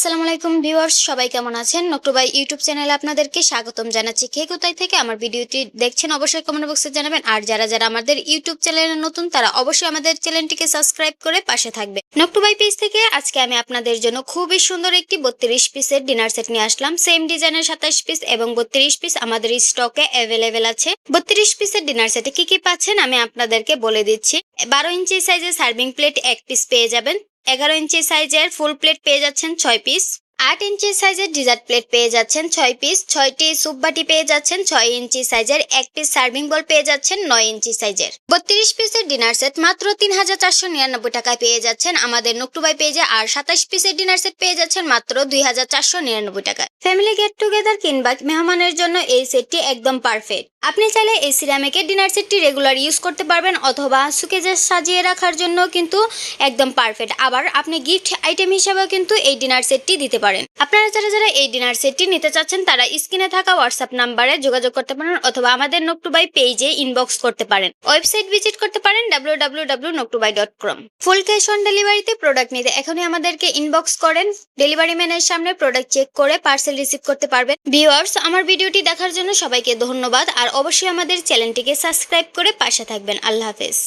আসসালামু আলাইকুম ভিউয়ার্স, সবাই কেমন আছেন? নকটুবাই ইউটিউব চ্যানেলে আপনাদেরকে স্বাগতম জানাচ্ছি। কে কোথায় থেকে আমার ভিডিওটি দেখছেন অবশ্যই কমেন্ট বক্সে জানাবেন। আর যারা আমাদের ইউটিউব চ্যানেলে নতুন তারা অবশ্যই আমাদের চ্যানেলটিকে সাবস্ক্রাইব করে পাশে থাকবে। নকটুবাই পেজ থেকে আজকে আমি আপনাদের জন্য খুবই সুন্দর একটি 32 পিসের ডিনার সেট নিয়ে আসলাম। সেম ডিজাইনের 27 পিস এবং 32 পিস আমাদের স্টকে অ্যাভেলেবেল আছে। 32 পিসের ডিনার সেটে কি পাচ্ছেন আমি আপনাদেরকে বলে দিচ্ছি। 12 ইঞ্চি সাইজের সার্ভিং প্লেট 1 পিস পেয়ে যাবেন। 11 ইঞ্চি সাইজের ফুল প্লেট পেয়ে যাচ্ছেন 6 পিস। 8 ইঞ্চি সাইজের ডিজার্ট প্লেট পেয়ে যাচ্ছেন 6 পিস। 6টি স্যুপ বাটি পেয়ে যাচ্ছেন। 6 ইঞ্চি সাইজের 1 পিস সার্ভিং বল পেয়ে যাচ্ছেন 9 ইঞ্চি সাইজের। 32 পিসের ডিনার সেট মাত্র 3499 টাকায় পেয়ে যাচ্ছেন আমাদের নকটুবাই পেজে। আর 27 পিসের ডিনার সেট পেয়ে যাচ্ছেন মাত্র 2499 টাকায়। ফ্যামিলি গেট টুগেদার কিংবা মেহমানের জন্য এই সেটটি একদম পারফেক্ট। আপনি চাইলে এই সিরামিকের ডিনার সেটটি রেগুলার ইউজ করতে পারবেন অথবা সুকেজে সাজিয়ে রাখার জন্য কিন্তু একদম পারফেক্ট। আবার আপনি গিফট আইটেম হিসেবেও কিন্তু এই ডিনার সেটটি দিতে পারেন। আপনারা যারা এই ডিনার সেটটি নিতে চাচ্ছেন তারা স্ক্রিনে থাকা হোয়াটসঅ্যাপ নাম্বারে যোগাযোগ করতে পারেন অথবা আমাদের নকটুবাই পেজে ইনবক্স করতে পারেন। ওয়েবসাইট ভিজিট করতে পারেন www.noktubai.com। ফুল ক্যাশ অন ডেলিভারিতে প্রোডাক্ট নিতে এখনই আমাদেরকে ইনবক্স করেন। ডেলিভারি ম্যানের সামনে প্রোডাক্ট চেক করে পার্সেল রিসিভ করতে পারবেন। ভিউয়ার্স, আমার ভিডিওটি দেখার জন্য সবাইকে ধন্যবাদ। আর অবশ্যই আমাদের চ্যানেলটিকে সাবস্ক্রাইব করে পাশে থাকবেন। আল্লাহ হাফেজ।